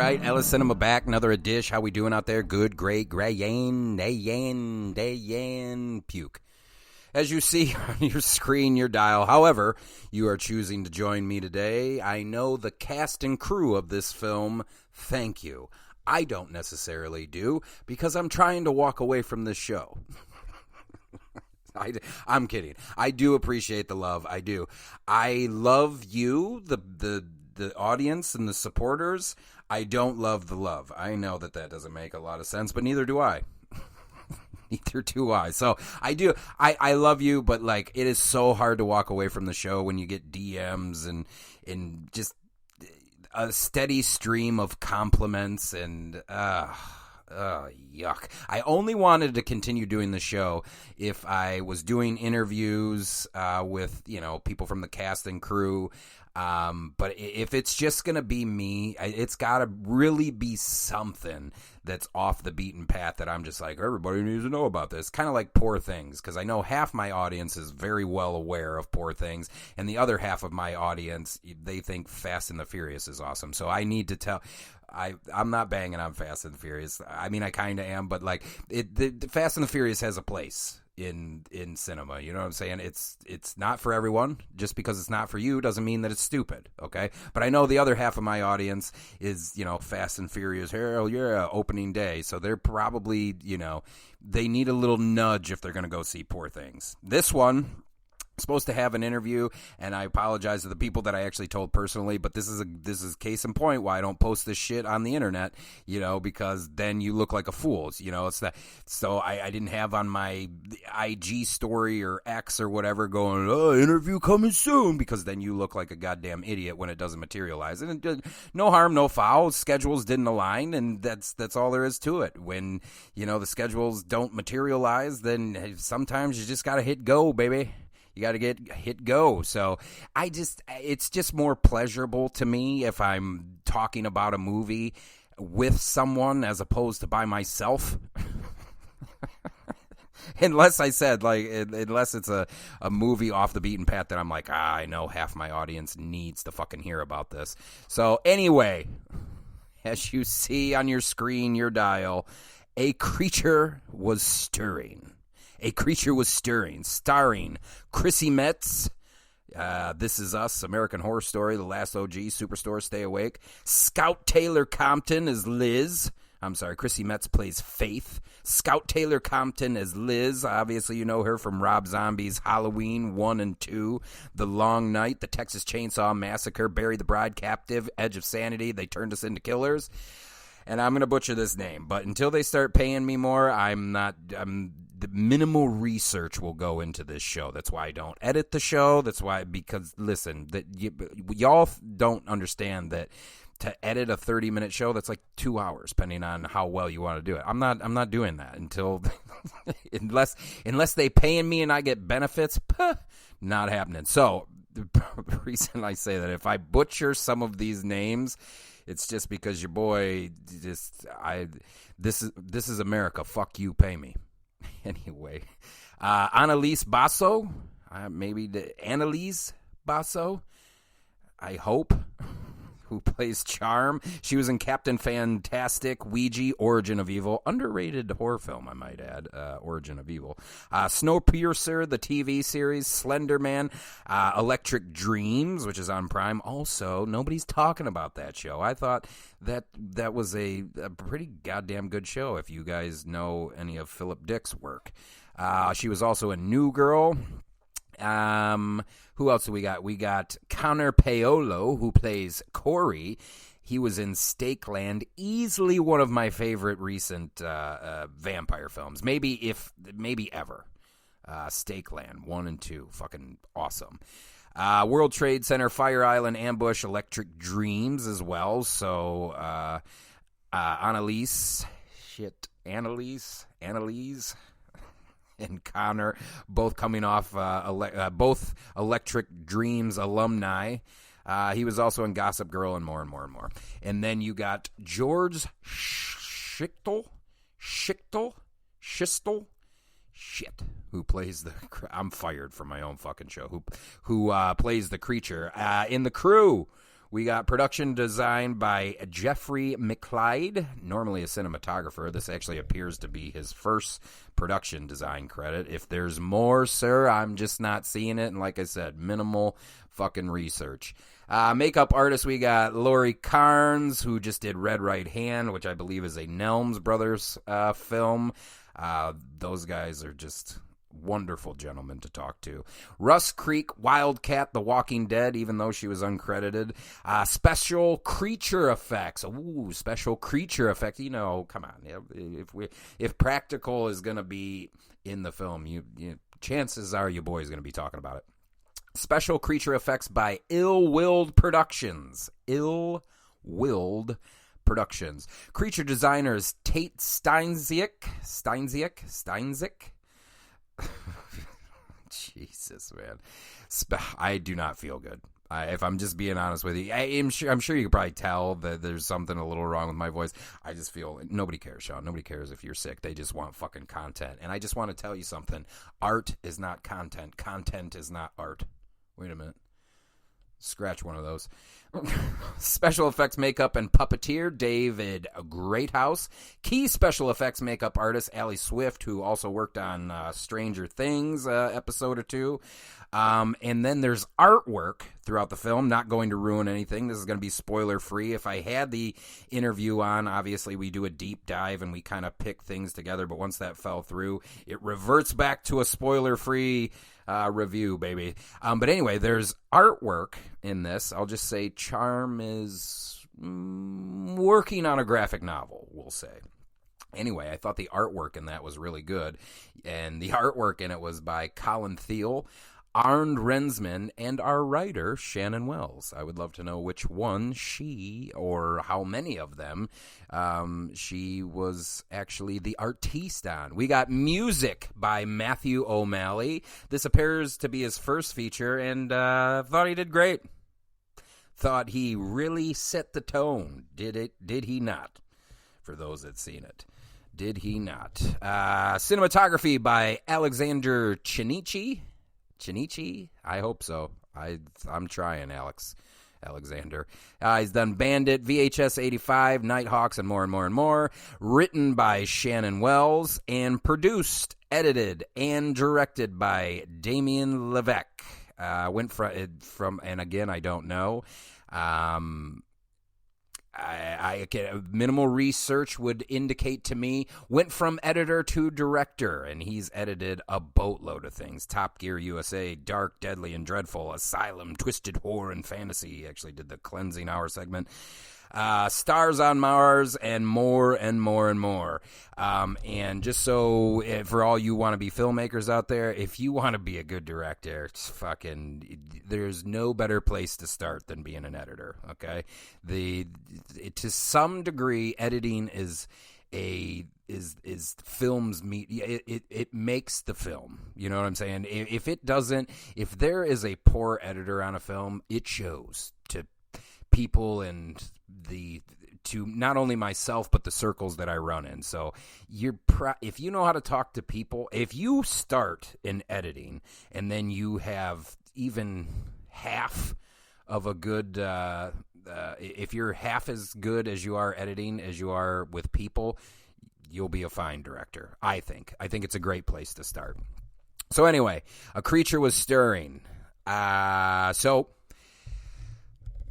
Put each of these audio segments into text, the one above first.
right, Ellis Cinema back, another dish. How we doing out there? Good, great, grayan, dayan, puke. As you see on your screen, your dial, however, you are choosing to join me today. I know the cast and crew of this film, thank you. I don't necessarily do, because I'm trying to walk away from this show. I'm kidding. I do appreciate the love. I do. I love you, the audience and the supporters. I don't love the love. I know that doesn't make a lot of sense, but neither do I. Neither do I. So I do. I love you, but like it is so hard to walk away from the show when you get DMs and just a steady stream of compliments and yuck. I only wanted to continue doing the show if I was doing interviews with, people from the cast and crew. But if it's just going to be me, it's got to really be something that's off the beaten path that I'm just like, everybody needs to know about this. Kind of like Poor Things, because I know half my audience is very well aware of Poor Things, and the other half of my audience, they think Fast and the Furious is awesome. So I need to tell... I'm not banging on Fast and the Furious. I mean, I kind of am, but like the Fast and the Furious has a place in cinema. You know what I'm saying? It's not for everyone. Just because it's not for you doesn't mean that it's stupid. Okay, but I know the other half of my audience is Fast and Furious. Hell yeah, opening day. So they're probably they need a little nudge if they're gonna go see Poor Things. This one. Supposed to have an interview, and I apologize to the people that I actually told personally, but this is case in point why I don't post this shit on the internet, because then you look like a fool. It's that. So I didn't have on my IG story or X or whatever going, interview coming soon, because then you look like a goddamn idiot when it doesn't materialize. And no harm, no foul. Schedules didn't align, and that's all there is to it. When the schedules don't materialize, then sometimes you just gotta hit go, baby. You got to hit go. So it's just more pleasurable to me if I'm talking about a movie with someone as opposed to by myself. Unless it's a movie off the beaten path that I'm like, I know half my audience needs to fucking hear about this. So anyway, as you see on your screen, your dial, a creature was stirring. A Creature Was Stirring, starring Chrissy Metz, This Is Us, American Horror Story, The Last OG, Superstore, Stay Awake. Scout Taylor-Compton as Liz. I'm sorry, Chrissy Metz plays Faith. Scout Taylor-Compton as Liz. Obviously, you know her from Rob Zombie's Halloween 1 and 2, The Long Night, The Texas Chainsaw Massacre, Bury the Bride Captive, Edge of Sanity, They Turned Us Into Killers. And I'm going to butcher this name, but until they start paying me more, the minimal research will go into this show. That's why I don't edit the show. Because listen, y'all don't understand that to edit a 30-minute show, that's like 2 hours, depending on how well you want to do it. I'm not doing that until unless they paying me and I get benefits. Not happening. So the reason I say that, if I butcher some of these names, it's just because your boy this is America. Fuck you, pay me. Anyway, Annalise Basso, maybe Annalise Basso, I hope, who plays Charm. She was in Captain Fantastic, Ouija, Origin of Evil, underrated horror film, I might add, Origin of Evil. Snowpiercer, the TV series, Slender Man, Electric Dreams, which is on Prime. Also, nobody's talking about that show. I thought that was a pretty goddamn good show, if you guys know any of Philip Dick's work. She was also in New Girl. Who else do we got? We got Paolo, who plays Kory. He was in Stakeland, easily one of my favorite recent vampire films. Maybe ever. Stakeland 1 and 2, fucking awesome. World Trade Center, Fire Island, Ambush, Electric Dreams as well. So Annalise, and Connor, both coming off both Electric Dreams alumni. He was also in Gossip Girl and more and more and more. And then you got George Schichtle, who plays I'm fired from my own fucking show. Who plays the creature in The Crew We got production design by Jeffrey McLeid, normally a cinematographer. This actually appears to be his first production design credit. If there's more, sir, I'm just not seeing it. And like I said, minimal fucking research. Makeup artist, we got Laurie Carnes, who just did Red Right Hand, which I believe is a Nelms Brothers film. Those guys are just wonderful gentlemen to talk to. Russ Creek Wildcat, The Walking Dead, even though she was uncredited. Special creature effects. Ooh, special creature effects. You know, come on. If practical is going to be in the film, you chances are your boy's going to be talking about it. Special creature effects by Ill-Willed Productions. Ill-Willed Productions. Creature designers Tate Steinsiek. Jesus, man. I do not feel good. If I'm just being honest with you, I'm sure you can probably tell that there's something a little wrong with my voice. I just feel nobody cares, Sean. Nobody cares if you're sick. They just want fucking content. And I just want to tell you something. Art is not content. Content is not art. Wait a minute. Scratch one of those. Special effects makeup and puppeteer David Greathouse. Key special effects makeup artist Ali Swift, who also worked on Stranger Things episode or two. And then there's artwork throughout the film. Not going to ruin anything. This is going to be spoiler free. If I had the interview on, obviously we do a deep dive and we kind of pick things together. But once that fell through, it reverts back to a spoiler free review, baby. But anyway, there's artwork in this. I'll just say Charm is working on a graphic novel, we'll say. Anyway, I thought the artwork in that was really good. And the artwork in it was by Colin Thiel, Arnd Rensman, and our writer, Shannon Wells. I would love to know which one she, or how many of them, she was actually the artiste on. We got music by Matthew O'Malley. This appears to be his first feature, and thought he did great. Thought he really set the tone. Did he not? For those that seen it. Did he not? Cinematography by Alexander Chinnici. Chinnici? I hope so. I'm trying, Alexander. He's done Bandit, VHS 85, Nighthawks, and more and more and more. Written by Shannon Wells and produced, edited, and directed by Damien LeVeck. Went from, and again, I don't know. Minimal research would indicate to me went from editor to director, and he's edited a boatload of things. Top Gear USA, Dark, Deadly, and Dreadful, Asylum, Twisted Horror and Fantasy. He actually did the Cleansing Hour segment. Stars on Mars, and more and more and more. And just so, for all you wannabe filmmakers out there, if you want to be a good director, there's no better place to start than being an editor, okay? To some degree, editing is film's meat. It makes the film. You know what I'm saying? If there is a poor editor on a film, it shows to people and to not only myself but the circles that I run in. So if you know how to talk to people, if you start in editing and then you have even half of a good if you're half as good as you are editing as you are with people, you'll be a fine director. I think it's a great place to start. So anyway, A Creature Was Stirring. So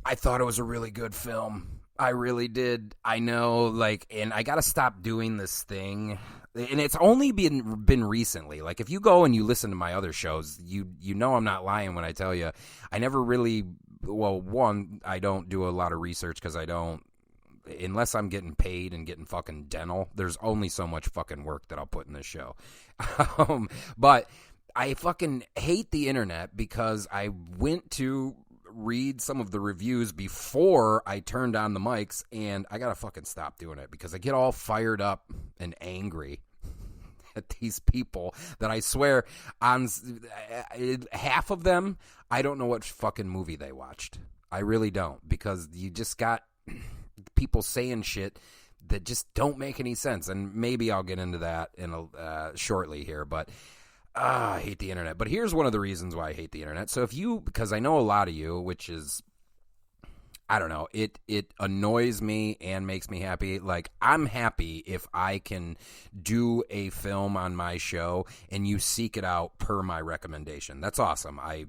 I thought it was a really good film. I really did. I know, and I got to stop doing this thing. And it's only been recently. Like, if you go and you listen to my other shows, you know I'm not lying when I tell you I never really, one, I don't do a lot of research because I don't, unless I'm getting paid and getting fucking dental, there's only so much fucking work that I'll put in this show. But I fucking hate the internet because I went to read some of the reviews before I turned on the mics, and I gotta fucking stop doing it because I get all fired up and angry at these people that I swear on half of them I don't know what fucking movie they watched. I really don't, because you just got people saying shit that just don't make any sense, and maybe I'll get into that in shortly here, but I hate the internet. But here's one of the reasons why I hate the internet. So because I know a lot of you, which is, I don't know. It annoys me and makes me happy. Like, I'm happy if I can do a film on my show and you seek it out per my recommendation. That's awesome. I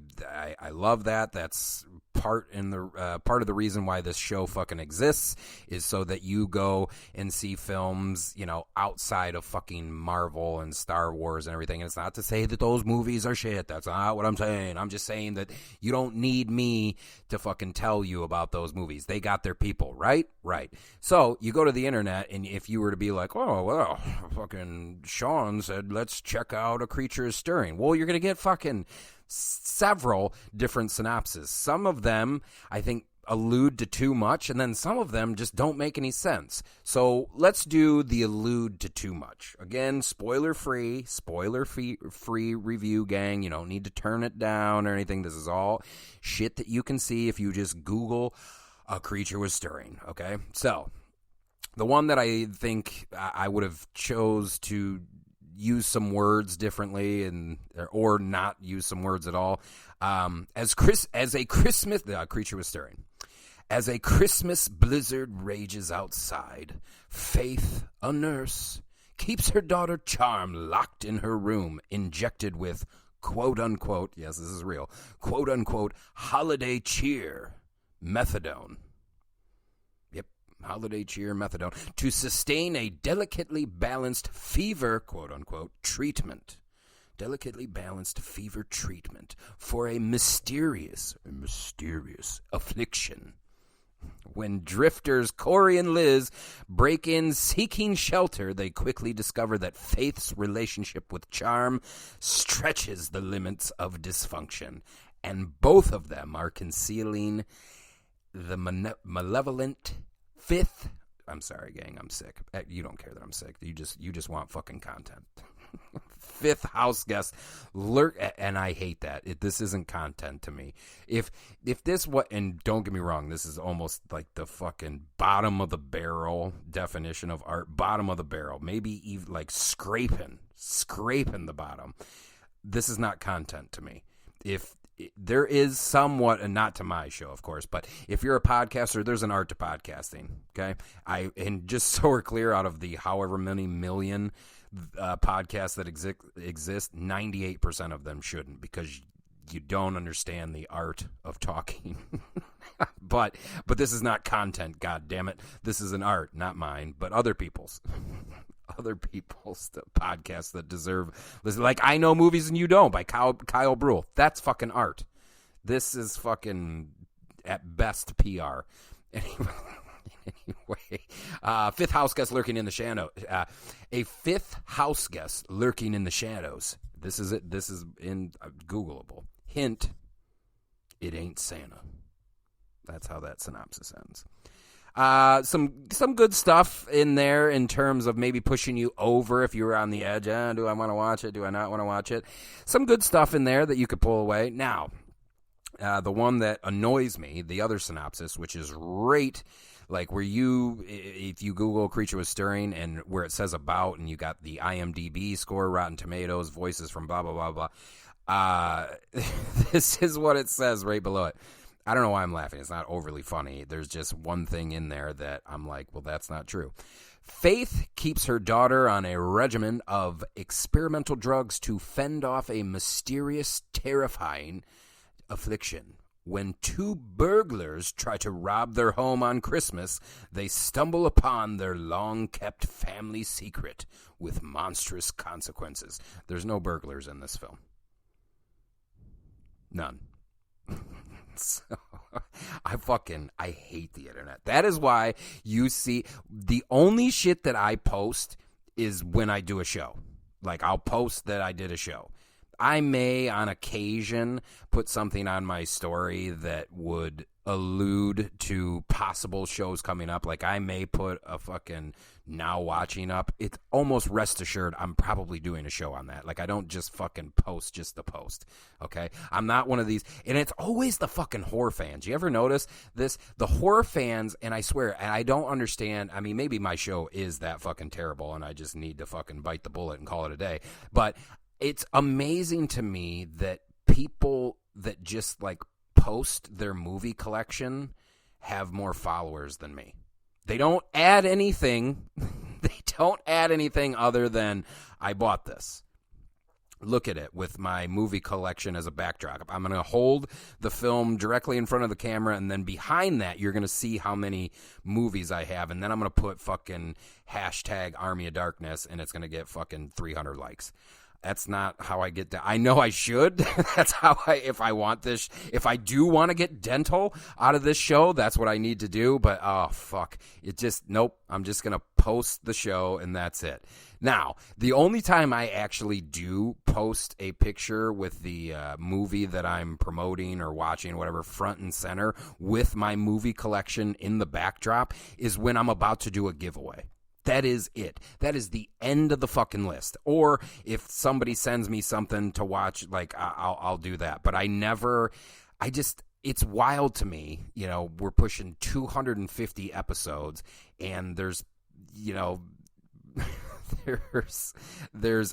love that. That's part of the reason why this show fucking exists, is so that you go and see films, you know, outside of fucking Marvel and Star Wars and everything. And it's not to say that those movies are shit. That's not what I'm saying. I'm just saying that you don't need me to fucking tell you about those movies. They got their people, right? Right. So you go to the internet, and if you were to be like, oh, well, fucking Sean said, let's check out A Creature is Stirring. Well, you're going to get fucking several different synopses. Some of them, I think, allude to too much, and then some of them just don't make any sense. So let's do the allude to too much. Again, spoiler-free review, gang. You don't need to turn it down or anything. This is all shit that you can see if you just Google A Creature was Stirring, okay? So the one that I think I would have chose to use some words differently or not use some words at all. As a Christmas, A Creature was Stirring. As a Christmas blizzard rages outside, Faith, a nurse, keeps her daughter Charm locked in her room, injected with quote-unquote, yes, this is real, quote-unquote, holiday cheer, methadone. Yep, holiday cheer, methadone, to sustain a delicately balanced fever, quote-unquote, treatment. Delicately balanced fever treatment for a mysterious affliction. When drifters Kory and Liz break in seeking shelter, they quickly discover that Faith's relationship with Charm stretches the limits of dysfunction, and both of them are concealing the malevolent fifth. I'm sorry, gang, I'm sick. You don't care that I'm sick. You just want fucking content. Fifth house guest lurk, and I hate that. This isn't content to me. If this what, and don't get me wrong, this is almost like the fucking bottom of the barrel definition of art. Bottom of the barrel, maybe even like scraping the bottom. This is not content to me. If there is somewhat, and not to my show, of course, but if you're a podcaster, there's an art to podcasting. Okay, and just so we're clear, out of the however many million podcasts that exist, 98% of them shouldn't, because you don't understand the art of talking. but this is not content, god damn it. This is an art, not mine, but other people's. Other people's podcasts that deserve listen. Like I Know Movies and You Don't by Kyle Brule. That's fucking art. This is fucking at best PR. Anyway, fifth house guest lurking in the shadow. A fifth house guest lurking in the shadows. This is it. This is in Googleable. Hint: it ain't Santa. That's how that synopsis ends. Some good stuff in there in terms of maybe pushing you over if you were on the edge. Do I want to watch it? Do I not want to watch it? Some good stuff in there that you could pull away. Now, the one that annoys me, the other synopsis, which is right, like where if you Google Creature was Stirring and where it says about, and you got the IMDb score, Rotten Tomatoes, voices from blah, blah, blah, blah. This is what it says right below it. I don't know why I'm laughing. It's not overly funny. There's just one thing in there that I'm like, well, that's not true. Faith keeps her daughter on a regimen of experimental drugs to fend off a mysterious, terrifying affliction. When two burglars try to rob their home on Christmas, they stumble upon their long-kept family secret with monstrous consequences. There's no burglars in this film. None. So, I hate the internet. That is why you see the only shit that I post is when I do a show. Like, I'll post that I did a show. I may, on occasion, put something on my story that would allude to possible shows coming up. Like, I may put a fucking Now Watching up. It's almost rest assured I'm probably doing a show on that. Like, I don't just fucking post just to post, okay? I'm not one of these. And it's always the fucking horror fans. You ever notice this? The horror fans, and I swear, and I don't understand. I mean, maybe my show is that fucking terrible, and I just need to fucking bite the bullet and call it a day. But it's amazing to me that people that just, like, post their movie collection have more followers than me. They don't add anything. They don't add anything other than I bought this. Look at it with my movie collection as a backdrop. I'm going to hold the film directly in front of the camera, and then behind that, you're going to see how many movies I have, and then I'm going to put fucking hashtag Army of Darkness, and it's going to get fucking 300 likes. That's not how I get I know I should. That's how if I want this, if I do want to get dental out of this show, that's what I need to do. But, oh, fuck. Nope. I'm just going to post the show and that's it. Now, the only time I actually do post a picture with the movie that I'm promoting or watching, whatever, front and center with my movie collection in the backdrop is when I'm about to do a giveaway. That is it. That is the end of the fucking list. Or if somebody sends me something to watch, like, I'll do that. But it's wild to me. You know, we're pushing 250 episodes, and there's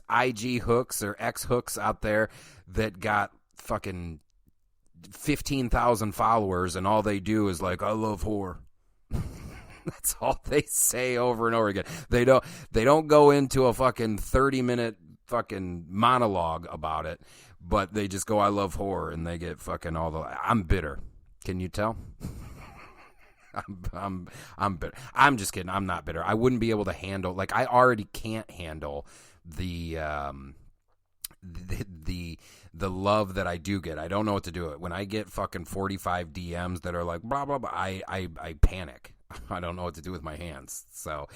IG hooks or X hooks out there that got fucking 15,000 followers, and all they do is like, I love horror. That's all they say over and over again. They don't go into a fucking 30-minute fucking monologue about it, but they just go, I love horror, and they get fucking all the. I'm bitter. Can you tell? I'm bitter. I'm just kidding. I'm not bitter. I wouldn't be able to handle. Like, I already can't handle the love that I do get. I don't know what to do with it. When I get fucking 45 DMs that are like blah blah blah, I panic. I don't know what to do with my hands. So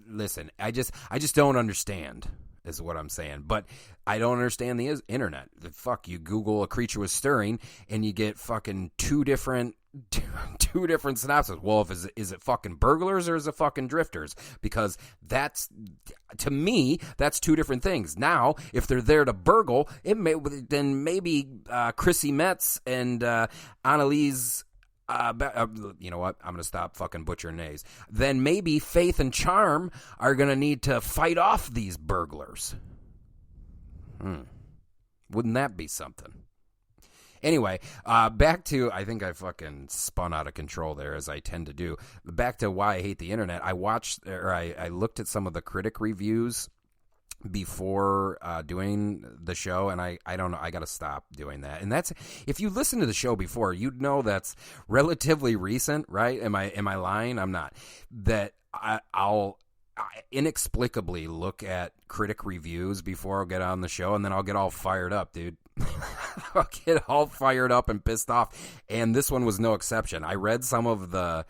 listen, I just don't understand is what I'm saying. But I don't understand the internet. Fuck, you Google a creature was stirring and you get fucking two different synopses. Well, is it fucking burglars or is it fucking drifters? Because to me, that's two different things. Now, if they're there to burgle, then maybe Chrissy Metz and Annalise. You know what? I'm going to stop fucking butchering names. Then maybe Faith and Charm are going to need to fight off these burglars. Wouldn't that be something? Anyway, back to, I think I fucking spun out of control there, as I tend to do. Back to why I hate the internet. I looked at some of the critic reviews before doing the show, and I don't know, I gotta stop doing that. And that's, if you listen to the show before, you'd know that's relatively recent, right? Am I lying? I'm not. That I'll inexplicably look at critic reviews before I'll get on the show, and then I'll get all fired up, dude. I'll get all fired up and pissed off, and this one was no exception. I read some of the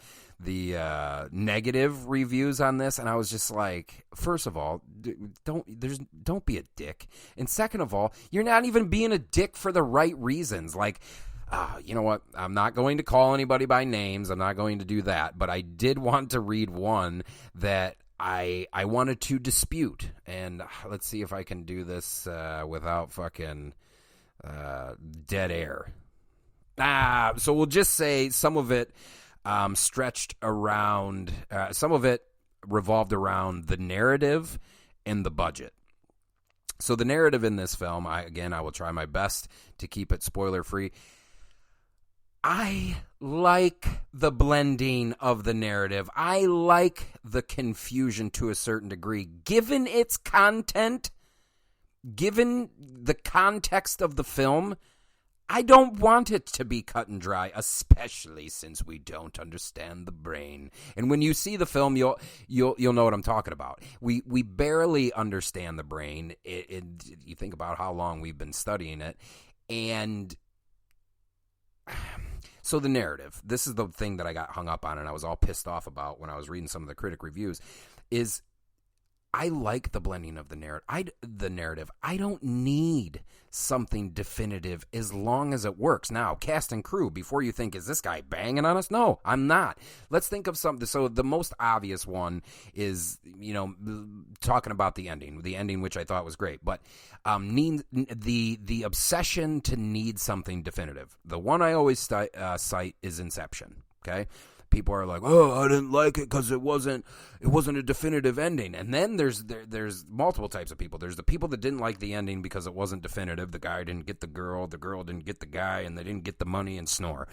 negative reviews on this, and I was just like, first of all, don't be a dick, and second of all, you're not even being a dick for the right reasons. Like, you know what? I'm not going to call anybody by names. I'm not going to do that, but I did want to read one that I wanted to dispute, and let's see if I can do this without fucking dead air. So we'll just say some of it stretched around, some of it revolved around the narrative and the budget. So the narrative in this film, I will try my best to keep it spoiler free. I like the blending of the narrative. I like the confusion to a certain degree. Given its content, given the context of the film, I don't want it to be cut and dry, especially since we don't understand the brain. And when you see the film, you'll know what I'm talking about. We barely understand the brain. You think about how long we've been studying it, and so the narrative. This is the thing that I got hung up on, and I was all pissed off about when I was reading some of the critic reviews. Is I like the blending of the narrative. I don't need something definitive as long as it works. Now, cast and crew, before you think, is this guy banging on us? No, I'm not. Let's think of something. So the most obvious one is, talking about the ending, which I thought was great. But the obsession to need something definitive. The one I always cite is Inception, okay? People are like, oh, I didn't like it because it wasn't a definitive ending. And then there's multiple types of people. There's the people that didn't like the ending because it wasn't definitive. The guy didn't get the girl didn't get the guy, and they didn't get the money and snore.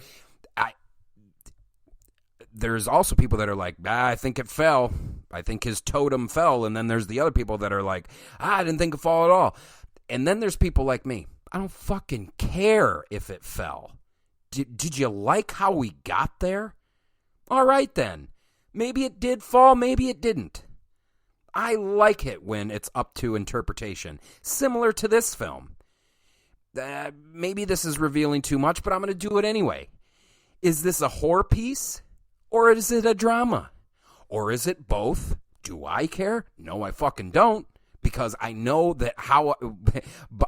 there's also people that are like, I think it fell. I think his totem fell. And then there's the other people that are like, I didn't think it fall at all. And then there's people like me. I don't fucking care if it fell. Did you like how we got there? All right, then. Maybe it did fall. Maybe it didn't. I like it when it's up to interpretation. Similar to this film. Maybe this is revealing too much, but I'm going to do it anyway. Is this a horror piece? Or is it a drama? Or is it both? Do I care? No, I fucking don't. Because I know that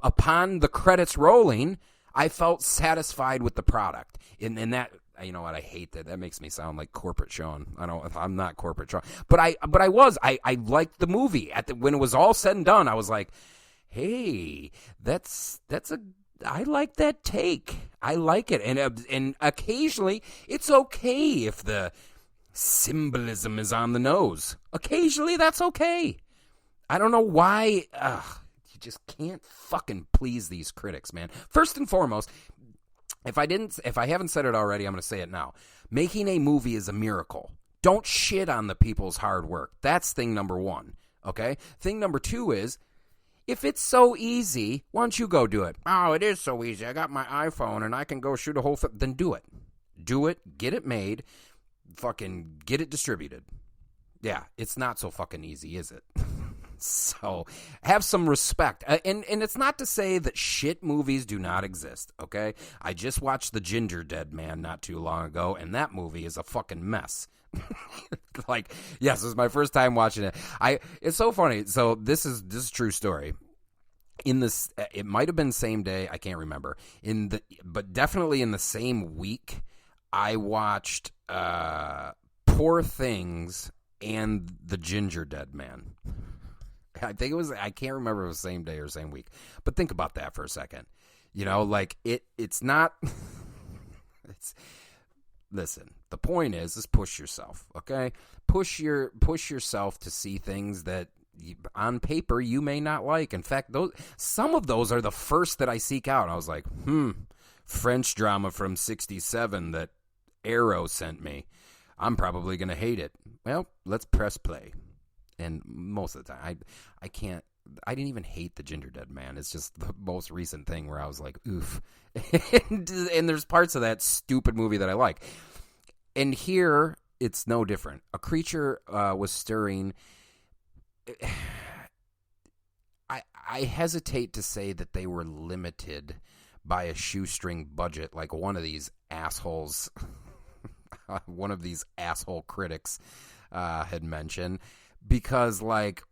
upon the credits rolling, I felt satisfied with the product. And that, you know what, I hate that. That makes me sound like corporate Sean. I'm not corporate Sean. But I liked the movie. When it was all said and done, I was like, hey, I like that take. I like it. And occasionally, it's okay if the symbolism is on the nose. Occasionally, that's okay. I don't know why. You just can't fucking please these critics, man. First and foremost, if I haven't said it already, I'm going to say it now. Making a movie is a miracle. Don't shit on the people's hard work. That's thing number one. Okay? Thing number two is, if it's so easy, why don't you go do it? Oh, it is so easy. I got my iPhone and I can go shoot a whole thing. Then do it. Do it. Get it made. Fucking get it distributed. Yeah, it's not so fucking easy, is it? So have some respect. And it's not to say that shit movies do not exist, okay? I just watched The Ginger Dead Man not too long ago, and that movie is a fucking mess. Like, yes, this is my first time watching it. It's so funny. So this is true story. It might have been same day, I can't remember. But definitely in the same week, I watched Poor Things and The Ginger Dead Man. I think I can't remember if it was the same day or same week. But think about that for a second. You know, like it's not listen, the point is push yourself, okay? Push yourself to see things that on paper you may not like. In fact, some of those are the first that I seek out. I was like, French drama from 1967 that Arrow sent me. I'm probably going to hate it. Well, let's press play. And most of the time, I didn't even hate The Ginger Dead Man. It's just the most recent thing where I was like, oof. And there's parts of that stupid movie that I like. And here, it's no different. A creature was stirring. I hesitate to say that they were limited by a shoestring budget like one of these assholes, one of these asshole critics had mentioned. Because, like,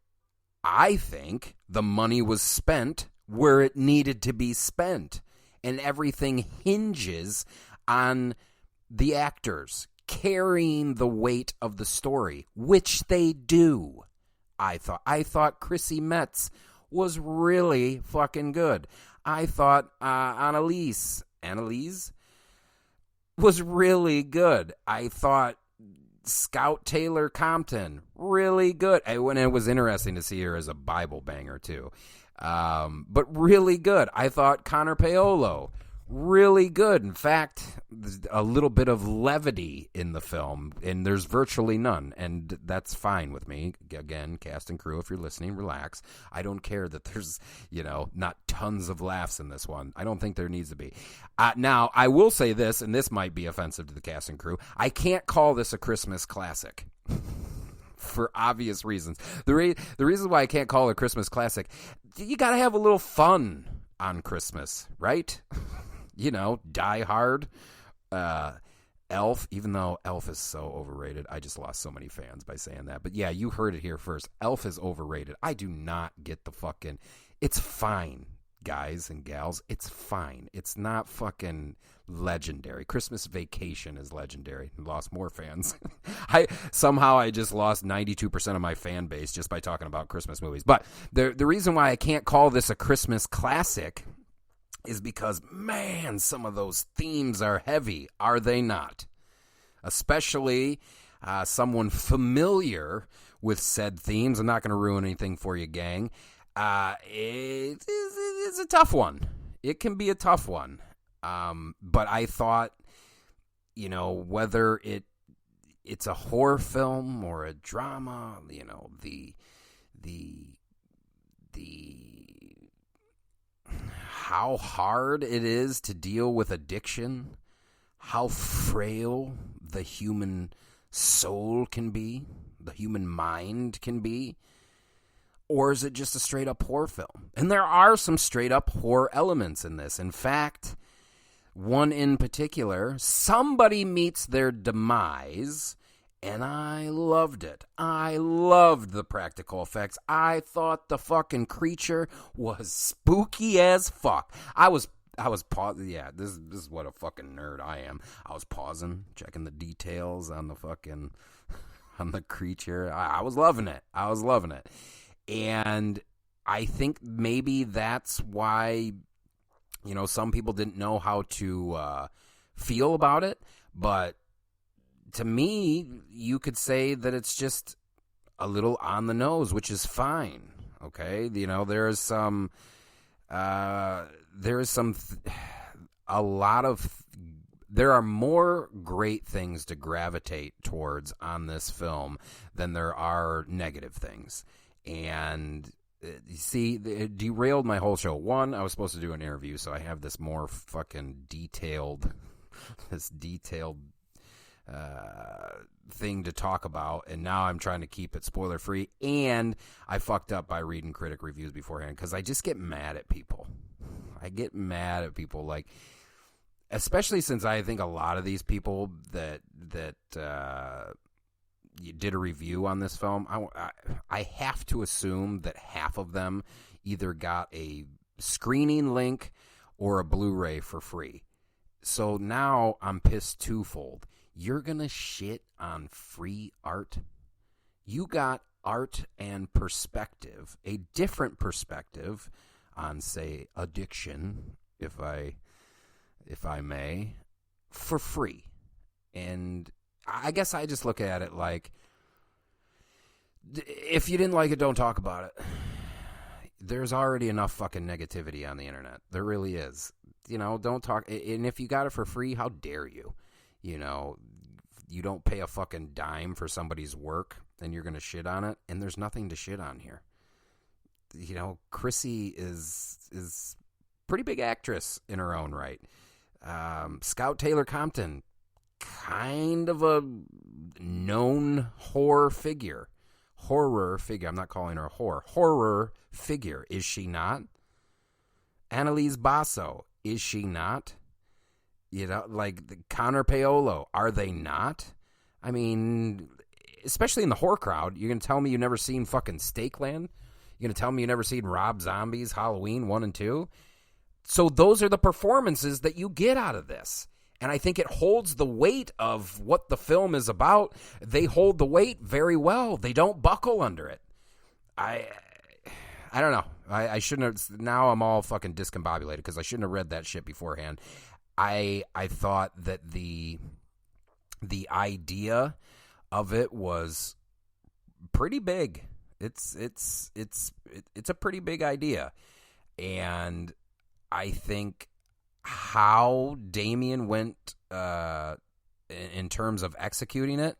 I think the money was spent where it needed to be spent. And everything hinges on the actors carrying the weight of the story, which they do. I thought Chrissy Metz was really fucking good. I thought Annalise was really good. I thought Scout Taylor-Compton, really good. And it was interesting to see her as a Bible banger, too. But really good. I thought Connor Paolo, really good. In fact, a little bit of levity in the film, and there's virtually none, and that's fine with me. Again, cast and crew, if you're listening, relax. I don't care that there's, not tons of laughs in this one. I don't think there needs to be. Now, I will say this, and this might be offensive to the cast and crew. I can't call this a Christmas classic. For obvious reasons. The reason why I can't call it a Christmas classic, you got to have a little fun on Christmas, right? Die Hard, Elf, even though Elf is so overrated. I just lost so many fans by saying that. But yeah, you heard it here first. Elf is overrated. I do not get the fucking... It's fine, guys and gals. It's fine. It's not fucking legendary. Christmas Vacation is legendary. Lost more fans. I just lost 92% of my fan base just by talking about Christmas movies. But the reason why I can't call this a Christmas classic is because, man, some of those themes are heavy, are they not? Especially someone familiar with said themes. I'm not going to ruin anything for you, gang. It's a tough one. It can be a tough one. But I thought, whether it's a horror film or a drama, you know, the how hard it is to deal with addiction, how frail the human soul can be, the human mind can be, or is it just a straight up horror film? And there are some straight up horror elements in this. In fact, one in particular, somebody meets their demise, and I loved it. I loved the practical effects. I thought the fucking creature was spooky as fuck. I was pausing. Yeah, this is what a fucking nerd I am. I was pausing, checking the details on the fucking on the creature. I was loving it. And I think maybe that's why, you know, some people didn't know how to feel about it, but to me, you could say that it's just a little on the nose, which is fine. Okay, you know, there are more great things to gravitate towards on this film than there are negative things. And you see, it derailed my whole show. One, I was supposed to do an interview, so I have this more fucking detailed thing to talk about, and now I'm trying to keep it spoiler free, and I fucked up by reading critic reviews beforehand because I just get mad at people. Like, especially since I think a lot of these people that did a review on this film, I have to assume that half of them either got a screening link or a Blu-ray for free. So now I'm pissed twofold. You're going to shit on free art? You got art and perspective, a different perspective on, say, addiction, if I may, for free. And I guess I just look at it like, if you didn't like it, don't talk about it. There's already enough fucking negativity on the internet. There really is. You know, don't talk. And if you got it for free, how dare you? You know, you don't pay a fucking dime for somebody's work, and you're going to shit on it, and there's nothing to shit on here. You know, Chrissy is pretty big actress in her own right. Scout Taylor-Compton, kind of a known horror figure. I'm not calling her a whore. Horror figure. Is she not? Annalise Basso. Is she not? You know, like Connor Paolo. Are they not? I mean, especially in the horror crowd, you're going to tell me you've never seen fucking Stakeland? You're going to tell me you've never seen Rob Zombie's Halloween 1 and 2? So those are the performances that you get out of this. And I think it holds the weight of what the film is about. They hold the weight very well. They don't buckle under it. I don't know. I shouldn't have. Now I'm all fucking discombobulated because I shouldn't have read that shit beforehand. I thought that the idea of it was pretty big. It's a pretty big idea. And I think how Damien went in terms of executing it,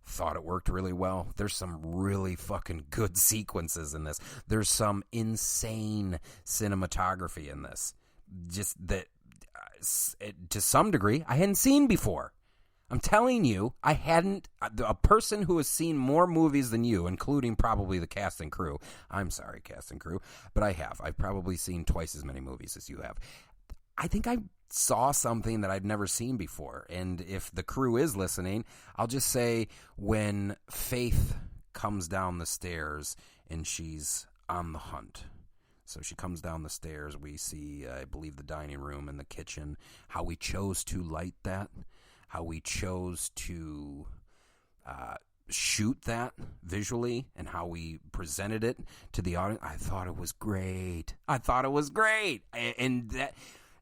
thought it worked really well. There's some really fucking good sequences in this. There's some insane cinematography in this. Just that, to some degree, I hadn't seen before. I'm telling you, I hadn't. A person who has seen more movies than you, including probably the cast and crew. I'm sorry, cast and crew, but I have. I've probably seen twice as many movies as you have. I think I saw something that I'd never seen before. And if the crew is listening, I'll just say when Faith comes down the stairs and she's on the hunt. So she comes down the stairs. We see, I believe, the dining room and the kitchen. How we chose to light that. How we chose to shoot that visually and how we presented it to the audience. I thought it was great.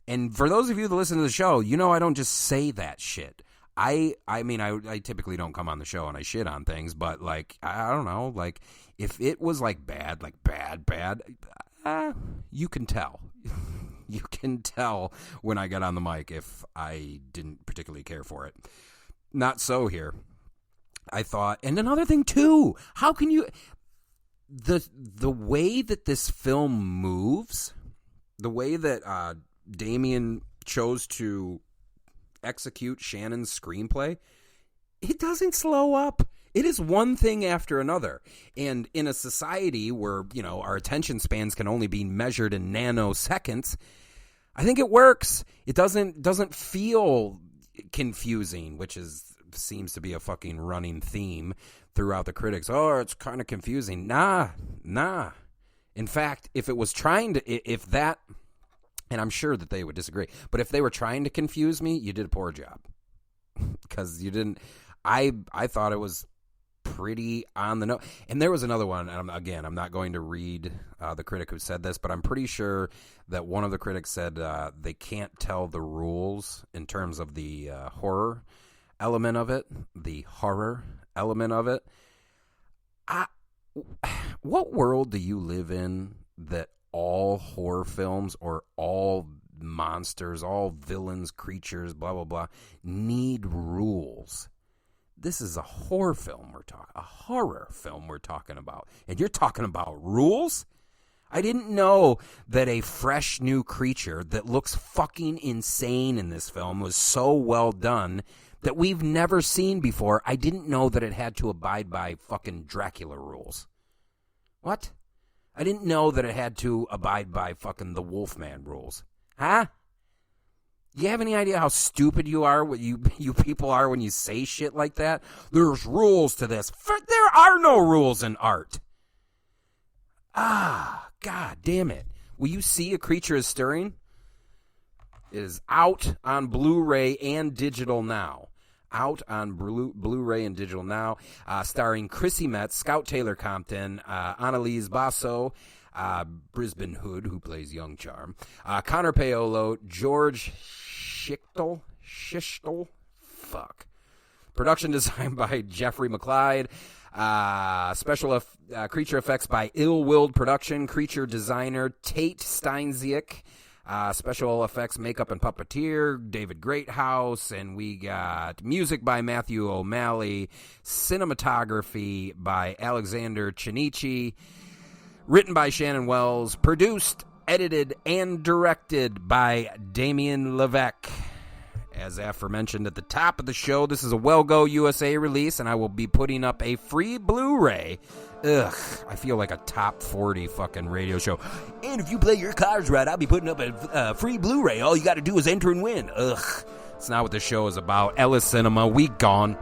And for those of you that listen to the show, you know I don't just say that shit. I mean, I typically don't come on the show and I shit on things, but, like, I don't know. Like, if it was, like, bad, you can tell. You can tell when I got on the mic if I didn't particularly care for it. Not so here. I thought, and another thing too, how can you, the way that this film moves, the way that Damien chose to execute Shannon's screenplay, it doesn't slow up. It is one thing after another. And in a society where, our attention spans can only be measured in nanoseconds, I think it works. It doesn't feel confusing, which seems to be a fucking running theme throughout the critics. Oh, it's kind of confusing. Nah. In fact, if it was trying to, if that, and I'm sure that they would disagree, but if they were trying to confuse me, you did a poor job. Because you didn't, I thought it was pretty on the nose. And there was another one, and I'm not going to read the critic who said this, but I'm pretty sure that one of the critics said they can't tell the rules in terms of the horror element of it. What world do you live in that all horror films or all monsters, all villains, creatures, blah, blah, blah, need rules? This is a horror film we're talking about. And you're talking about rules? I didn't know that a fresh new creature that looks fucking insane in this film was so well done that we've never seen before. I didn't know that it had to abide by fucking Dracula rules. What? I didn't know that it had to abide by fucking the Wolfman rules. Huh? You have any idea how stupid you are, what you people are when you say shit like that? There's rules to this. There are no rules in art. God damn it. Will you see A Creature is Stirring? It is out on Blu-ray and digital now. Blu-ray and digital now. Starring Chrissy Metz, Scout Taylor-Compton, Annalise Basso, Brisbane Hood, who plays Young Charm, Connor Paolo, George Schichtle. Fuck. Production design by Jeffrey McLeid. Special creature effects by Ill Willed Production. Creature designer Tate Steinsiek. Special effects, makeup, and puppeteer David Greathouse. And we got music by Matthew O'Malley. Cinematography by Alexander Chinnici. Written by Shannon Wells. Produced, edited, and directed by Damien LeVeck. As aforementioned at the top of the show, this is a Well Go USA release, and I will be putting up a free Blu-ray. Ugh, I feel like a top 40 fucking radio show. And if you play your cards right, I'll be putting up a free Blu-ray. All you got to do is enter and win. Ugh, it's not what this show is about. Ellis Cinema, we gone.